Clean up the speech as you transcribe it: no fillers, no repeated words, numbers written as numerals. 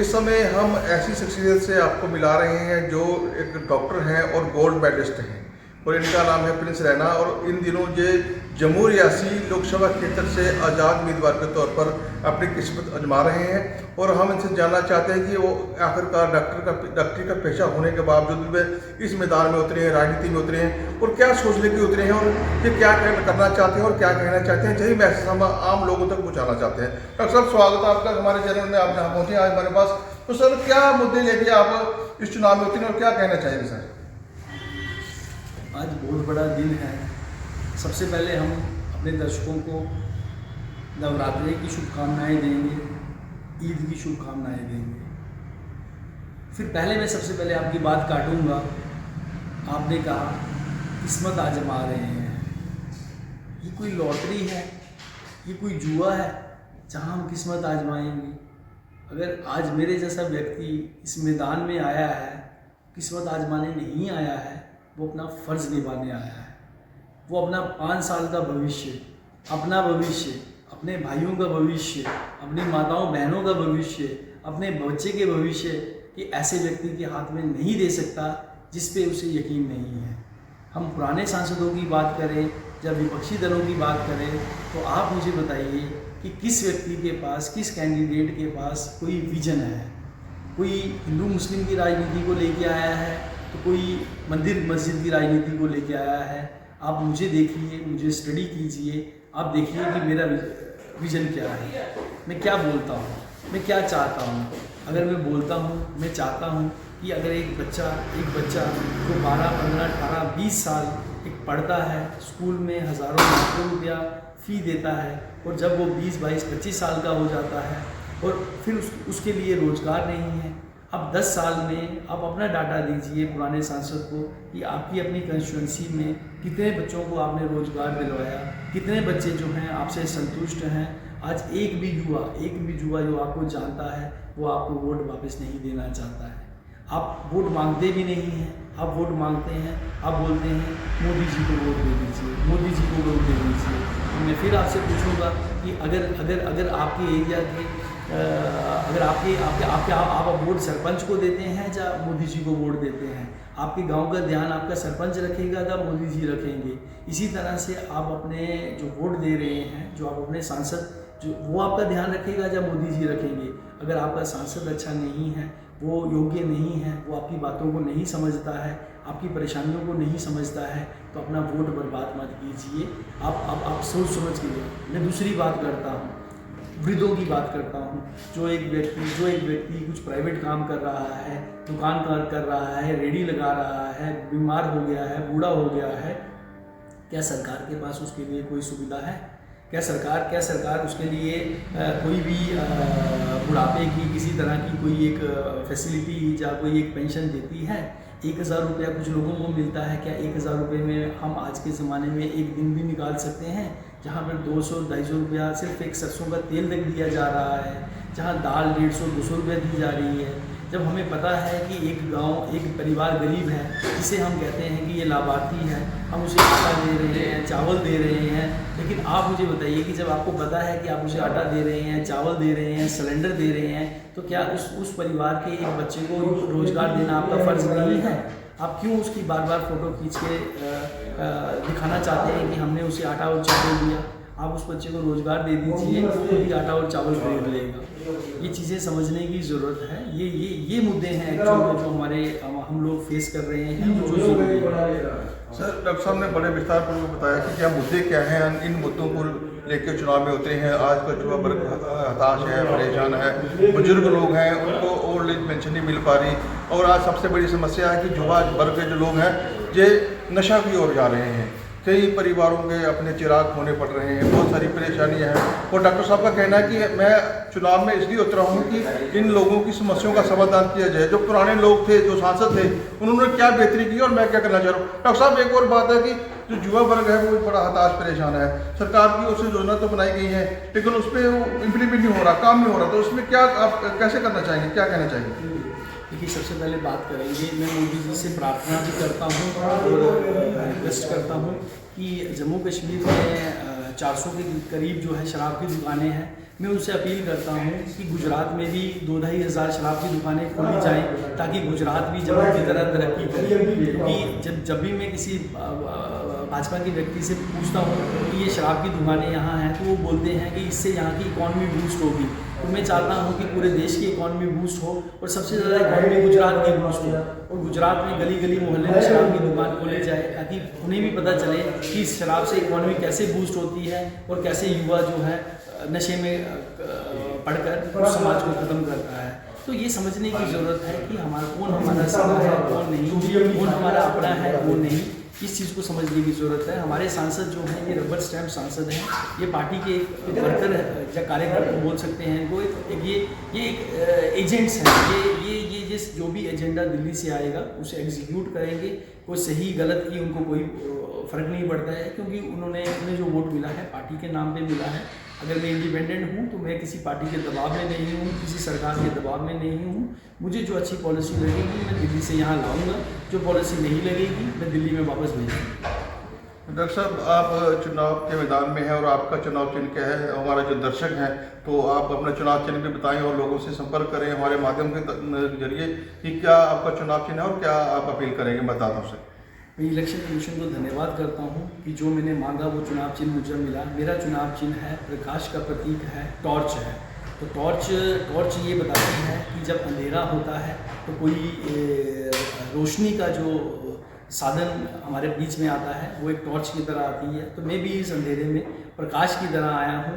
इस समय हम ऐसी शख्सियत से आपको मिला रहे हैं जो एक डॉक्टर हैं और गोल्ड मेडलिस्ट हैं, और इनका नाम है प्रिंस रैना। और इन दिनों ये जम्मू रियासी लोकसभा क्षेत्र से आज़ाद उम्मीदवार के तौर पर अपनी किस्मत आजमा रहे हैं। और हम इनसे जानना चाहते हैं कि वो आखिरकार डॉक्टरी का पेशा होने के बावजूद वे इस मैदान में उतरे हैं, राजनीति में उतरे हैं, और क्या सोच लेके उतरे हैं, और ये क्या करना चाहते हैं और क्या कहना चाहते हैं, यही मैसेज हम आम लोगों तक पहुँचाना चाहते हैं। डॉक्टर साहब, स्वागत है आपका हमारे चैनल में। आप जहाँ पहुँचे आज हमारे पास, तो सर क्या मुद्दे लेके आप इस चुनाव में उतरे और क्या कहना चाहेंगे सर? आज बहुत बड़ा दिन है। सबसे पहले हम अपने दर्शकों को नवरात्रि की शुभकामनाएं देंगे, ईद की शुभकामनाएं देंगे। फिर पहले मैं सबसे पहले आपकी बात काटूंगा। आपने कहा किस्मत आजमा रहे हैं। ये कोई लॉटरी है, ये कोई जुआ है जहां हम किस्मत आजमाएंगे? अगर आज मेरे जैसा व्यक्ति इस मैदान में आया है, किस्मत आजमाने नहीं आया है, वो अपना फ़र्ज़ निभाने आया है। वो अपना 5 साल का भविष्य, अपना भविष्य, अपने भाइयों का भविष्य, अपनी माताओं बहनों का भविष्य, अपने बच्चे के भविष्य कि ऐसे व्यक्ति के हाथ में नहीं दे सकता जिस पे उसे यकीन नहीं है। हम पुराने सांसदों की बात करें, जब विपक्षी दलों की बात करें, तो आप मुझे बताइए कि किस व्यक्ति के पास, किस कैंडिडेट के पास कोई विजन है? कोई हिंदू मुस्लिम की राजनीति को लेके आया है, तो कोई मंदिर मस्जिद की राजनीति को लेके आया है। आप मुझे देखिए, मुझे स्टडी कीजिए, आप देखिए कि मेरा विज़न क्या है, मैं क्या बोलता हूँ, मैं क्या चाहता हूँ। अगर मैं बोलता हूँ, मैं चाहता हूँ कि अगर एक बच्चा जो 12, 15, 18, 20 साल एक पढ़ता है, स्कूल में हज़ारों लाखों रुपया फ़ी देता है, और जब वो 20, 22, 25 साल का हो जाता है और फिर उसके लिए रोज़गार नहीं है। अब 10 साल में आप अपना डाटा दीजिए पुराने सांसद को कि आपकी अपनी कंस्टिट्यूंसी में कितने बच्चों को आपने रोज़गार दिलवाया, कितने बच्चे जो हैं आपसे संतुष्ट हैं। आज एक भी युवा जो आपको जानता है वो आपको वोट वापस नहीं देना चाहता है। आप वोट मांगते भी नहीं हैं, आप वोट मांगते हैं, आप बोलते हैं मोदी जी को वोट दे दीजिए, मोदी जी को वोट दे दीजिए। तो मैं फिर आपसे पूछूंगा कि अगर आपके एरिया के अगर आप वोट सरपंच को देते हैं या मोदी जी को वोट देते हैं? आपके गांव का ध्यान आपका सरपंच रखेगा या मोदी जी रखेंगे? इसी तरह से आप अपने जो वोट दे रहे हैं, जो आप अपने सांसद, जो वो आपका ध्यान रखेगा या मोदी जी रखेंगे? अगर आपका सांसद अच्छा नहीं है, वो योग्य नहीं है, वो आपकी बातों को नहीं समझता है, आपकी परेशानियों को नहीं समझता है, तो अपना वोट बर्बाद मत कीजिए। आप सोच समझ के लिए। मैं दूसरी बात करता हूँ, वृद्धों की बात करता हूँ। जो एक व्यक्ति कुछ प्राइवेट काम कर रहा है, दुकान कर रहा है, रेडी लगा रहा है, बीमार हो गया है, बूढ़ा हो गया है, क्या सरकार के पास उसके लिए कोई सुविधा है? क्या सरकार उसके लिए कोई भी बुढ़ापे की किसी तरह की कोई एक फैसिलिटी या कोई एक पेंशन देती है? 1000 रुपया कुछ लोगों को मिलता है। क्या 1000 रुपये में हम आज के ज़माने में एक दिन भी निकाल सकते हैं? जहाँ पर 200-250 रुपया सिर्फ एक सरसों का तेल तक दिया जा रहा है, जहाँ दाल 150-200 रुपये दी जा रही है। जब हमें पता है कि एक गांव, एक परिवार गरीब है, जिसे हम कहते हैं कि ये लाभार्थी है, हम उसे आटा दे रहे हैं, चावल दे रहे हैं, लेकिन आप मुझे बताइए कि जब आपको पता है कि आप उसे आटा दे रहे हैं, चावल दे रहे हैं, सिलेंडर दे रहे हैं, तो क्या उस परिवार के एक बच्चे को रोज़गार देना आपका फ़र्ज़ नहीं है? आप क्यों उसकी बार बार फ़ोटो खींच के दिखाना चाहते हैं कि हमने उसे आटा और चावल दिया? आप उस बच्चे को रोज़गार दे दीजिए, वो भी आटा और चावल खरीद लेगा। ये चीज़ें समझने की ज़रूरत है। ये मुद्दे हैं एक्चुअली जो हम लोग फेस कर रहे हैं, जो ज़रूरी है। सर, डॉक्टर साहब ने बड़े विस्तारपूर्वक बताया कि क्या मुद्दे क्या हैं, इन मुद्दों को लेकर चुनाव में उतरे हैं। आज का युवा वर्ग हताश है, परेशान है, बुजुर्ग लोग हैं, उनको ओल्ड एज पेंशन नहीं मिल पा रही, और आज सबसे बड़ी समस्या है कि युवा वर्ग के जो लोग हैं ये नशा की ओर जा रहे हैं। कई परिवारों के अपने चिराग खोने पड़ रहे हैं, बहुत सारी परेशानियां हैं। और डॉक्टर साहब का कहना है कि मैं चुनाव में इसलिए उतरा हूं कि इन लोगों की समस्याओं का समाधान किया जाए। जो पुराने लोग थे, जो सांसद थे, उन्होंने क्या बेहतरी की और मैं क्या करना चाह रहा हूँ। डॉक्टर साहब, एक और बात है कि जो युवा वर्ग है वो बड़ा हताश परेशान है। सरकार की ओर से योजना तो बनाई गई है, लेकिन उस पर इम्प्लीमेंट नहीं हो रहा, काम नहीं हो रहा, तो उसमें क्या आप कैसे करना चाहेंगे, क्या कहना चाहेंगे? देखिए, सबसे पहले बात करेंगे, मैं मोदी जी से प्रार्थना भी करता हूँ और रिक्वेस्ट करता हूँ कि जम्मू कश्मीर में 400 के करीब जो है शराब की दुकानें हैं। मैं उनसे अपील करता हूँ कि गुजरात में भी 2-2.5 हज़ार शराब की दुकानें खोली जाएं ताकि गुजरात भी जम्मू की तरह तरक्की करे। क्योंकि जब भी मैं किसी भाजपा के व्यक्ति से पूछता हूँ कि ये शराब की दुकानें यहाँ हैं तो वो बोलते हैं कि इससे यहाँ की इकॉनमी बूस्ट होगी। तो मैं चाहता हूँ कि पूरे देश की इकॉनमी बूस्ट हो और सबसे ज़्यादा इकॉनमी गुजरात की बूस्ट हो और गुजरात में गली गली मोहल्ले में शराब की दुकान खोले जाए ताकि उन्हें भी पता चले कि इस शराब से इकॉनमी कैसे बूस्ट होती है और कैसे युवा जो है नशे में पढ़कर उस समाज को ख़त्म करता है। तो ये समझने की ज़रूरत है कि कौन हमारा सगा है कौन नहीं, कौन हमारा अपना है कौन नहीं, इस चीज़ को समझने की ज़रूरत है। हमारे सांसद जो हैं ये रबर स्टैम्प सांसद हैं, ये पार्टी के एक वर्कर या कार्यकर्ता बोल सकते हैं इनको, ये एक एजेंट्स हैं। ये जिस जो भी एजेंडा दिल्ली से आएगा उसे एग्जीक्यूट करेंगे। कोई सही गलत की उनको कोई फ़र्क नहीं पड़ता है क्योंकि उन्हें जो वोट मिला है पार्टी के नाम पे मिला है। अगर मैं इंडिपेंडेंट हूँ तो मैं किसी पार्टी के दबाव में नहीं हूँ, किसी सरकार के दबाव में नहीं हूँ। मुझे जो अच्छी पॉलिसी लगेगी मैं दिल्ली से यहाँ लाऊंगा, जो पॉलिसी नहीं लगेगी मैं दिल्ली में वापस भेजूँगा। डॉक्टर साहब, आप चुनाव के मैदान में हैं और आपका चुनाव चिन्ह क्या है? हमारे जो दर्शक हैं तो आप अपना चुनाव चिन्ह भी बताएं और लोगों से संपर्क करें हमारे माध्यम के जरिए कि क्या आपका चुनाव चिन्ह है और क्या आप अपील करेंगे मतदाताओं से। मैं इलेक्शन कमीशन को धन्यवाद करता हूं कि जो मैंने मांगा वो चुनाव चिन्ह मुझे मिला। मेरा चुनाव चिन्ह है, प्रकाश का प्रतीक है, टॉर्च है। तो टॉर्च ये बताती है कि जब अंधेरा होता है तो कोई रोशनी का जो साधन हमारे बीच में आता है वो एक टॉर्च की तरह आती है। तो मैं भी इस अंधेरे में प्रकाश की तरह आया हूँ।